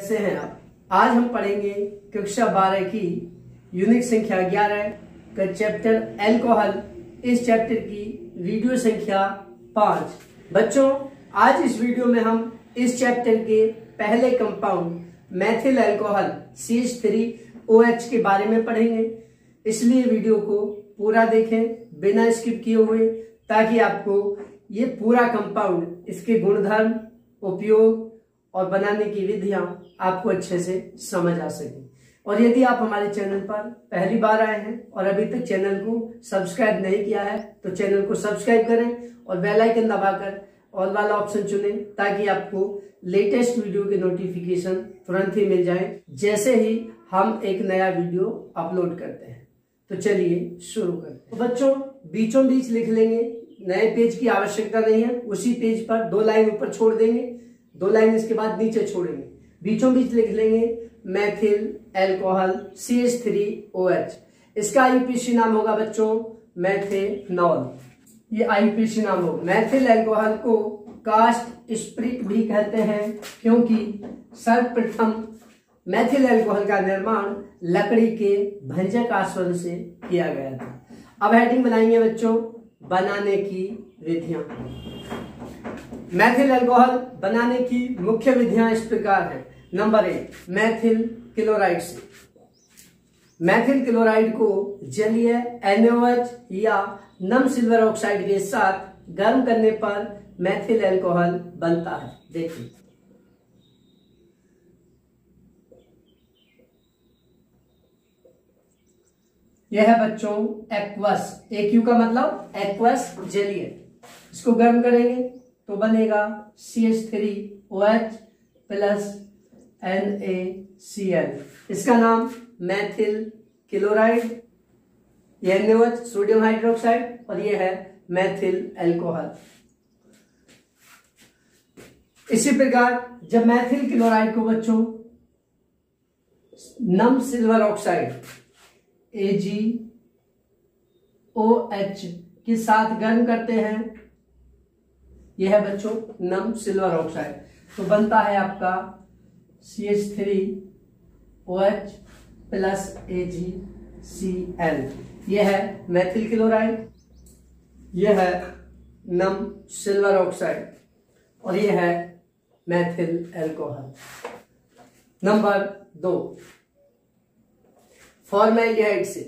कैसे हैं आप? आज हम पढ़ेंगे कक्षा 12 की यूनिट संख्या 11 का चैप्टर अल्कोहल। इस चैप्टर की वीडियो संख्या 5। बच्चों, आज इस वीडियो में हम इस चैप्टर के पहले कंपाउंड मेथिल अल्कोहल CH3OH के बारे में पढ़ेंगे। इसलिए वीडियो को पूरा देखें बिना स्किप किए हुए, ताकि आपको ये पूरा कंपाउंड, इसके गुणधर्म, उपयोग और बनाने की विधियां आपको अच्छे से समझ आ सके। और यदि आप हमारे चैनल पर पहली बार आए हैं और अभी तक चैनल को सब्सक्राइब नहीं किया है तो चैनल को सब्सक्राइब करें और बेल आइकन दबाकर ऑल वाला ऑप्शन चुनें, ताकि आपको लेटेस्ट वीडियो के नोटिफिकेशन तुरंत ही मिल जाए जैसे ही हम एक नया वीडियो अपलोड करते हैं। तो चलिए शुरू करते हैं। तो बच्चों, बीचों बीच लिख लेंगे, नए पेज की आवश्यकता नहीं है। उसी पेज पर 2 लाइन ऊपर छोड़ देंगे, 2 लाइन इसके बाद नीचे छोड़ेंगे। बीचों बीच लिख लेंगे मेथिल अल्कोहल CH3OH। इसका आईयूपीएसी नाम होगा बच्चों मेथेनॉल। ये आईयूपीएसी नाम होगा। मेथिल अल्कोहल को कास्ट स्पिरिट भी कहते हैं, क्योंकि सर्वप्रथम मेथिल अल्कोहल का निर्माण लकड़ी के भंजक आस्वद से किया गया था। अब हेडिंग बनाएंगे बच्चों, बनाने की विधियां। मेथिल अल्कोहल बनाने की मुख्य विधियां इस प्रकार हैं। नंबर 1, मेथिल क्लोराइड से। मेथिल क्लोराइड को जलीय NaOH या नम सिल्वर ऑक्साइड के साथ गर्म करने पर मेथिल अल्कोहल बनता है। देखिए, यह है बच्चों एक्वस। AQ का मतलब एक्वस, जलीय। इसको गर्म करेंगे तो बनेगा CH3OH प्लस NaCl। इसका नाम मेथिल क्लोराइड, यह NaOH सोडियम हाइड्रोक्साइड, और यह है मेथिल अल्कोहल। इसी प्रकार जब मेथिल क्लोराइड को बच्चों नम सिल्वर ऑक्साइड AgOH के साथ गर्म करते हैं, यह है बच्चों नम सिल्वर ऑक्साइड, तो बनता है आपका CH3OH प्लस AgCl। यह है मेथिल क्लोराइड, यह है नम सिल्वर ऑक्साइड, और यह है मेथिल अल्कोहल। नंबर 2, फॉर्मेल्डिहाइड से।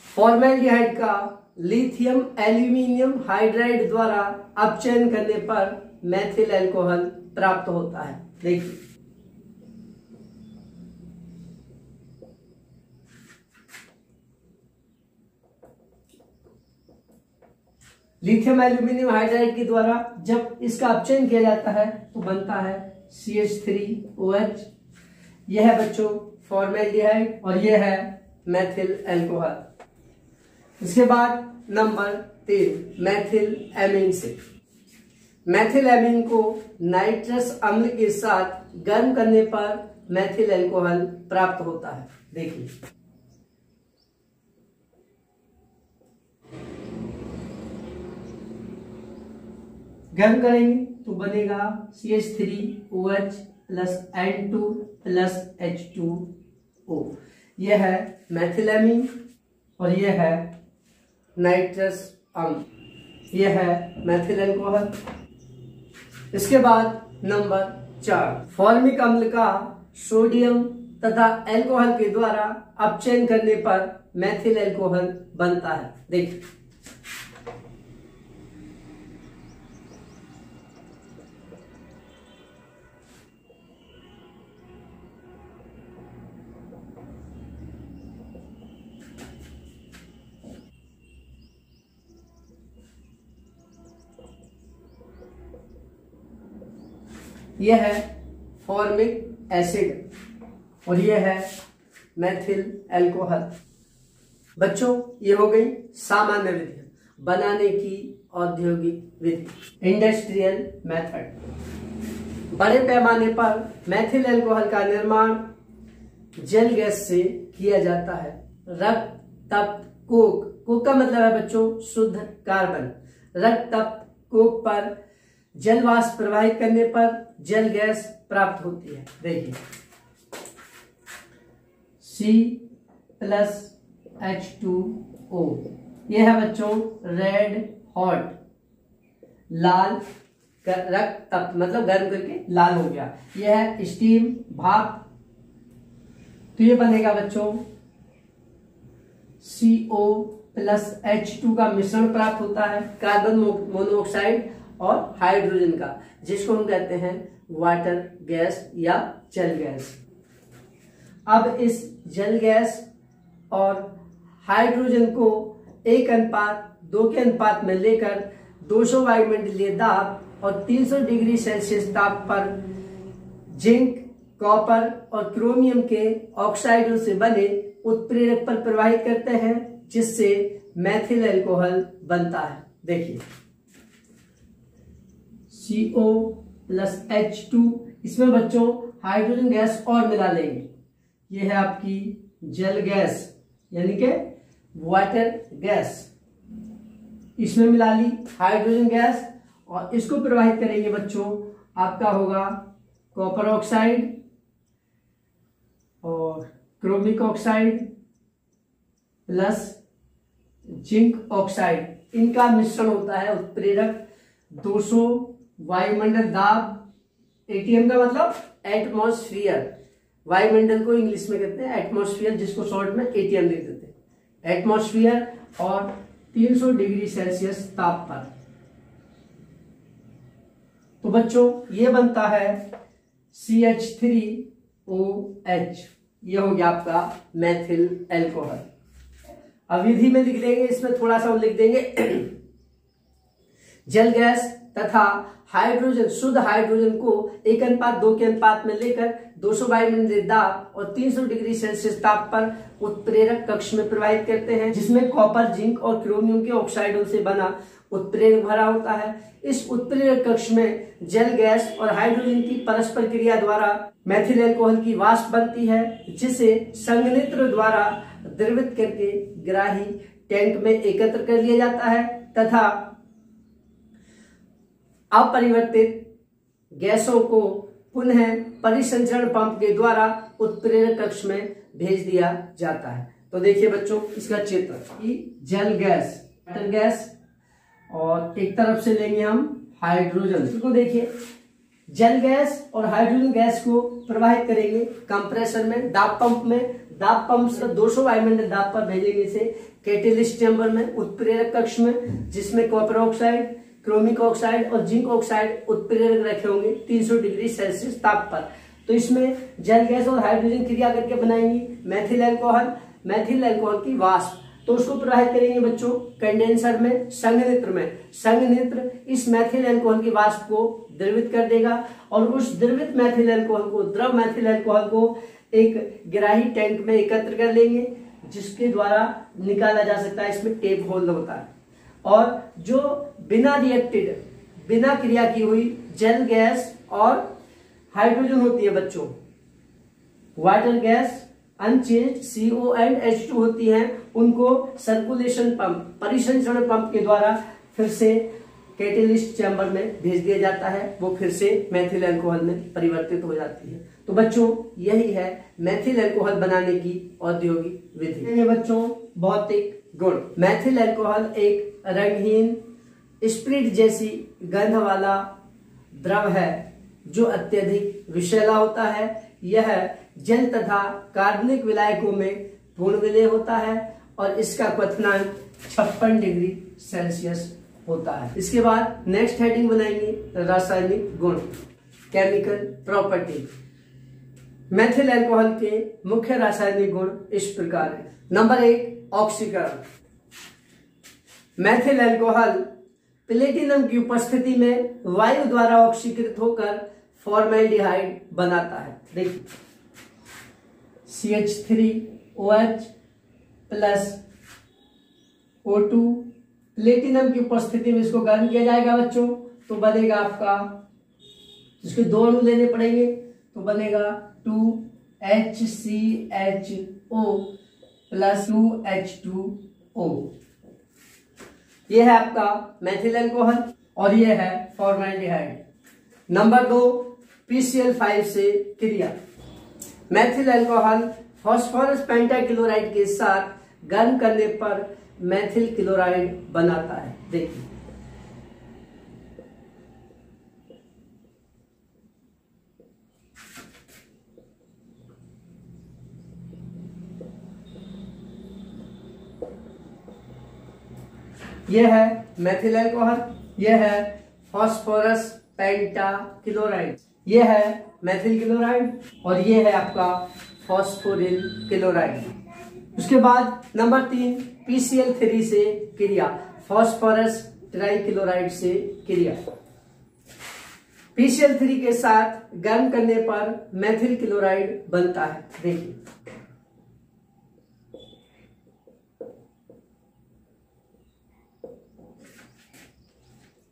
फॉर्मेल्डिहाइड का लिथियम एल्यूमिनियम हाइड्राइड द्वारा अपचयन करने पर मेथिल अल्कोहल प्राप्त होता है। देखिए, लिथियम एल्यूमिनियम हाइड्राइड के द्वारा जब इसका अपचयन किया जाता है तो बनता है CH3OH। यह है बच्चों फॉर्मेल्डिहाइड, और यह है मेथिल अल्कोहल। इसके बाद नंबर 3, मेथिल एमीन से। मेथिल एमीन को नाइट्रस अम्ल के साथ गर्म करने पर मेथिल अल्कोहल प्राप्त होता है। देखिए, गर्म करेंगे तो बनेगा CH3OH plus N2 plus H2O। यह है मेथिल एमीन, और यह है नाइट्रस अम्ल, यह है मेथिल अल्कोहल। इसके बाद नंबर 4, फॉर्मिक अम्ल का सोडियम तथा अल्कोहल के द्वारा अपचयन करने पर मेथिल अल्कोहल बनता है। देखिए, यह है फॉर्मिक एसिड, और यह है मेथिल अल्कोहल। बच्चों, ये हो गई सामान्य विधियां, बनाने की औद्योगिक विधि, इंडस्ट्रियल मेथड। बड़े पैमाने पर मेथिल अल्कोहल का निर्माण जल गैस से किया जाता है। रक्त तप्त कोक, कोक का मतलब है बच्चों शुद्ध कार्बन। रक्त तप्त कोक पर जल वाष्प प्रवाहित करने पर जल गैस प्राप्त होती है। देखिए C+H2O, यह है बच्चों रेड हॉट, लाल रक्त तप्त, मतलब गर्म करके लाल हो गया। यह है स्टीम, भाप। तो ये बनेगा बच्चों CO+H2 का मिश्रण प्राप्त होता है कार्बन मोनोऑक्साइड और हाइड्रोजन का, जिसको हम कहते हैं वाटर गैस या जल गैस। अब इस जल गैस और हाइड्रोजन को 1:2 के अनुपात में लेकर 200 वायुमंडलीय दाब और 300 डिग्री सेल्सियस ताप पर जिंक, कॉपर और क्रोमियम के ऑक्साइडों से बने उत्प्रेरक पर प्रवाहित करते हैं, जिससे मैथिल अल्कोहल बनता है। देखिए CO+H2, इसमें बच्चों हाइड्रोजन गैस और मिला लेंगे। ये है आपकी जल गैस यानी कि वाटर गैस, इसमें मिला ली हाइड्रोजन गैस और इसको प्रवाहित करेंगे बच्चों। आपका होगा कॉपर ऑक्साइड और chromic oxide plus zinc oxide, इनका मिश्रण होता है उत्प्रेरक। 200 वायुमंडल दाब, एटीएम का मतलब एटमॉस्फेयर, वायुमंडल को इंग्लिश में कहते हैं एटमॉस्फेयर, जिसको शॉर्ट में एटीएम लिख देते हैं, एटमॉस्फेयर, और 300 डिग्री सेल्सियस ताप पर। तो बच्चों ये बनता है CH3OH, ये हो गया आपका मैथिल अल्कोहल। अब विधि में लिख देंगे, इसमें थोड़ा सा लिख देंगे जल गैस तथा हाइड्रोजन, शुद्ध हाइड्रोजन को 1:2 के अनुपात में लेकर 200 वायुमंडलीय दाब और 300 डिग्री सेल्सियस ताप पर उत्प्रेरक कक्ष में प्रवाहित करते हैं, जिसमें कॉपर, जिंक और क्रोमियम के ऑक्साइडों से बना उत्प्रेरक भरा होता है। इस उत्प्रेरक कक्ष में जल गैस और हाइड्रोजन की परस्पर क्रिया द्वारा मैथिल अल्कोहल की वाष्प बनती है, जिसे संघनित्र द्वारा द्रवित करके ग्राही टैंक में एकत्र कर लिया जाता है तथा अपरिवर्तित गैसों को पुनः परिसंचरण पंप के द्वारा उत्प्रेरक कक्ष में भेज दिया जाता है। तो देखिए बच्चों इसका चित्र कि जल गैस, वाटर गैस, और एक तरफ से लेंगे हम हाइड्रोजन। इसको देखिए जल गैस और हाइड्रोजन गैस को प्रवाहित करेंगे कंप्रेसर में, दाब पंप में। दाब पंप से 200 वायुमंडल दाब पर भेजेंगे इसे कैटेलिस्ट चैम्बर में, उत्प्रेरक कक्ष में, जिसमें कॉपर ऑक्साइड, क्रोमिक ऑक्साइड और जिंक ऑक्साइड उत्प्रेरक रखे होंगे 300 डिग्री सेल्सियस ताप पर। तो इसमें जल गैस और हाइड्रोजन क्रिया करके बनाएंगी मैथिल अल्कोहल, मैथिल अल्कोहल की वाष्प। तो उसको प्रवाहित करेंगे बच्चों कंडेंसर में, संघनित्र में। संघनित्र इस मैथिल अल्कोहल की वाष्प को द्रवित कर देगा और उस द्रवित मैथिल अल्कोहल को, द्रव मैथिल अल्कोहल को एक ग्राही टैंक में एकत्र कर लेंगे, जिसके द्वारा निकाला जा सकता है। इसमें टेप होल होता है। और जो बिना रिएक्टेड, बिना क्रिया की हुई जल गैस और हाइड्रोजन होती है बच्चों, water gas unchanged CO and H2 होती हैं, उनको सर्कुलेशन पंप, परिसंचरण पंप के द्वारा फिर से कैटेलिस्ट चैम्बर में भेज दिया जाता है। वो फिर से मैथिल अल्कोहल में परिवर्तित हो जाती है। तो बच्चों यही है मैथिल अल्कोहल बनाने की औद्योगिक विधि। ये बच्चों भौतिक गुण, मैथिल अल्कोहल एक रंगहीन स्प्रिट जैसी गंध वाला द्रव है जो अत्यधिक विषैला होता है। यह जल तथा कार्बनिक विलायकों में पूर्ण विलय होता है और इसका क्वथनांक 56 डिग्री सेल्सियस होता है। इसके बाद नेक्स्ट हेडिंग बनाएंगे रासायनिक गुण, केमिकल प्रॉपर्टी। मैथिल अल्कोहल के मुख्य रासायनिक गुण इस प्रकार है। नंबर 1 ऑक्सीकरण। मैथिल अल्कोहल प्लेटिनम की उपस्थिति में वायु द्वारा ऑक्सीकृत होकर फॉर्मेल्डिहाइड बनाता है। देखिए CH3OH प्लस O2, प्लेटिनम की उपस्थिति में इसको गर्म किया जाएगा बच्चों, तो बनेगा आपका, इसके 2 अणु लेने पड़ेंगे, तो बनेगा 2HCHO प्लस 2H2O। ये है आपका मैथिल अल्कोहल और ये है फॉर्मेल्डिहाइड। नंबर 2 PCl5 से क्रिया। मैथिल अल्कोहल फास्फोरस पेंटाक्लोराइड के साथ गर्म करने पर मैथिल क्लोराइड बनाता है। देखिए यह है मैथिल अल्कोहल, यह है फास्फोरस पेंटाक्लोराइड, यह है मैथिल क्लोराइड और यह है आपका फास्फोरिल क्लोराइड। उसके बाद नंबर 3 PCl3 से क्रिया, फास्फोरस ट्राइक्लोराइड से क्रिया। PCl3 के साथ गर्म करने पर मैथिल क्लोराइड बनता है। देखिए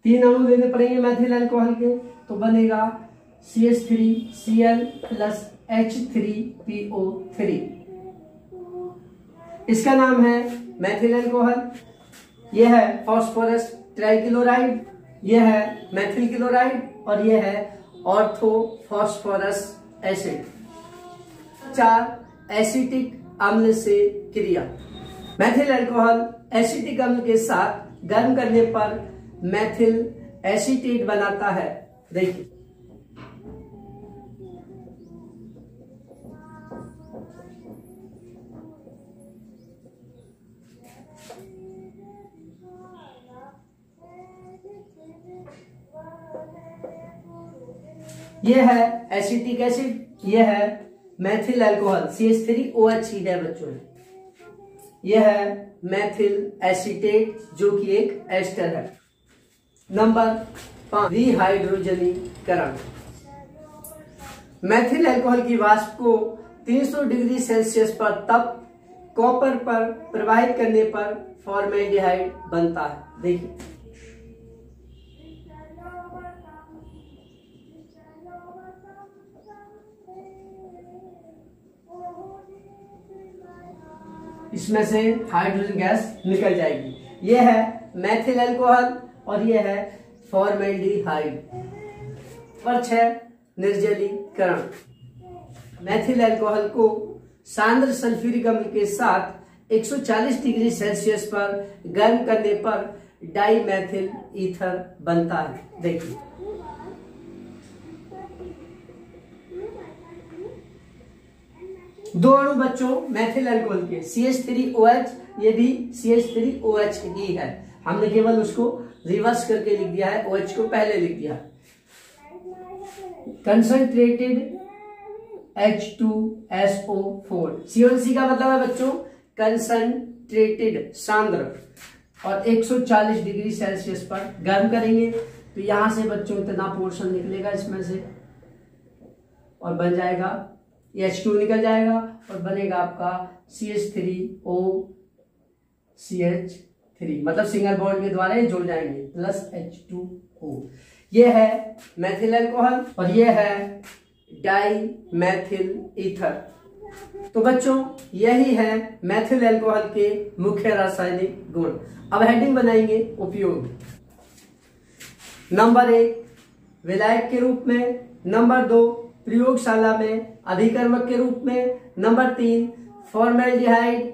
तीन अणु लेने पड़ेंगे मैथिल अल्कोहल के, तो बनेगा CH3Cl प्लस H3PO3। इसका नाम है मैथिल अल्कोहल। यह है फास्फोरस ट्राइक्लोराइड, यह है मैथिल क्लोराइड और यह है ऑर्थो फास्फोरस एसिड। 4 एसिटिक अम्ल से क्रिया। मैथिल अल्कोहल एसिटिक अम्ल के साथ गर्म करने पर मैथिल एसीटेट बनाता है। देखिए यह है एसिटिक एसिड, यह है मैथिल अल्कोहल CH3OH ही है बच्चों। यह है मैथिल एसीटेट जो कि एक एस्टर है। नंबर 5 रिहाइड्रोजनीकरण। मैथिल अल्कोहल की वाष्प को 300 डिग्री सेल्सियस पर तप कॉपर पर प्रवाहित करने पर फॉर्मेल्डिहाइड बनता है। देखिए इसमें से हाइड्रोजन गैस निकल जाएगी। यह है मैथिल अल्कोहल और यह है फॉर्मेल्डिहाइड। नंबर 6 निर्जलीकरण। मैथिल अल्कोहल को सांद्र सल्फ्यूरिक अम्ल के साथ 140 डिग्री सेल्सियस पर गर्म करने पर डाईमेथिल ईथर बनता है। देखिए दो अणु बच्चों मैथिल अल्कोहल के CH3OH, ये भी CH3OH ही है, हमने केवल उसको रिवर्स करके लिख दिया है, OH को पहले लिख दिया है। कंसंट्रेटेड H2SO4, CONC का मतलब है बच्चों कंसंट्रेटेड सांद्र, और 140 डिग्री सेल्सियस पर गर्म करेंगे तो यहां से बच्चों इतना पोर्शन निकलेगा इसमें से और बन जाएगा H2 निकल जाएगा और बनेगा आपका CH3OCH3, मतलब सिंगल बॉन्ड के द्वारा जुड़ जाएंगे प्लस H2O। ये है मैथिल अल्कोहल और ये है डाईमेथिल ईथर। तो बच्चों यही है मैथिल अल्कोहल के मुख्य रासायनिक गुण। अब हेडिंग बनाएंगे उपयोग। नंबर 1 विलायक के रूप में, नंबर 2 प्रयोगशाला में अभिकर्मक के रूप में, नंबर 3 फॉर्मेल्डिहाइड,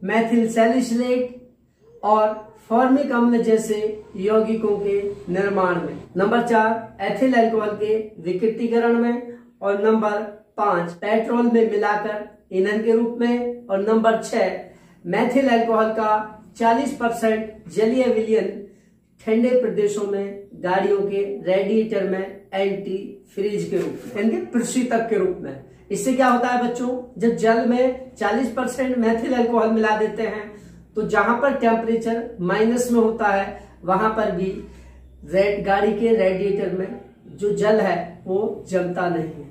मैथिल सैलिसिलेट और फॉर्मिक अम्ल जैसे यौगिकों के निर्माण में, नंबर 4 एथिल अल्कोहल के विकृतीकरण में, और नंबर 5 पेट्रोल में मिलाकर ईंधन के रूप में, और नंबर 6 मैथिल अल्कोहल का 40% जलीय विलयन ठंडे प्रदेशों में गाड़ियों के रेडिएटर में एंटी फ्रीज के रूप में, यानी प्रशीतक के रूप में। इससे क्या होता है बच्चों, जब जल में 40% मैथिल अल्कोहल मिला देते हैं तो जहां पर टेम्परेचर माइनस में होता है वहां पर भी गाड़ी के रेडिएटर में जो जल है वो जमता नहीं है।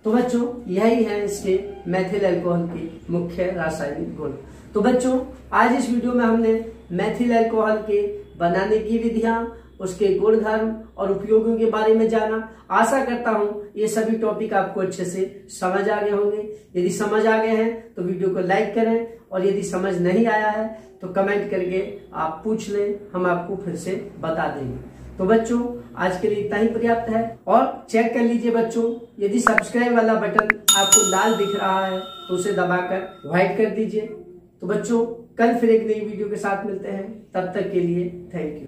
तो बच्चों यही है इसके मैथिल अल्कोहल के मुख्य रासायनिक गुण। तो बच्चों आज इस वीडियो में हमने मैथिल अल्कोहल के बनाने की विधियां, उसके गुणधर्म और उपयोगों के बारे में जाना। आशा करता हूं ये सभी टॉपिक आपको अच्छे से समझ आ गए होंगे। यदि समझ आ गए हैं तो वीडियो को लाइक करें, और यदि समझ नहीं आया है तो कमेंट करके आप पूछ लें, हम आपको फिर से बता देंगे। तो बच्चों आज के लिए इतना ही पर्याप्त है। और चेक कर लीजिए बच्चों, यदि सब्सक्राइब वाला बटन आपको लाल दिख रहा है तो उसे दबाकर व्हाइट कर दीजिए। तो बच्चों कल फिर एक नई वीडियो के साथ मिलते हैं, तब तक के लिए थैंक यू।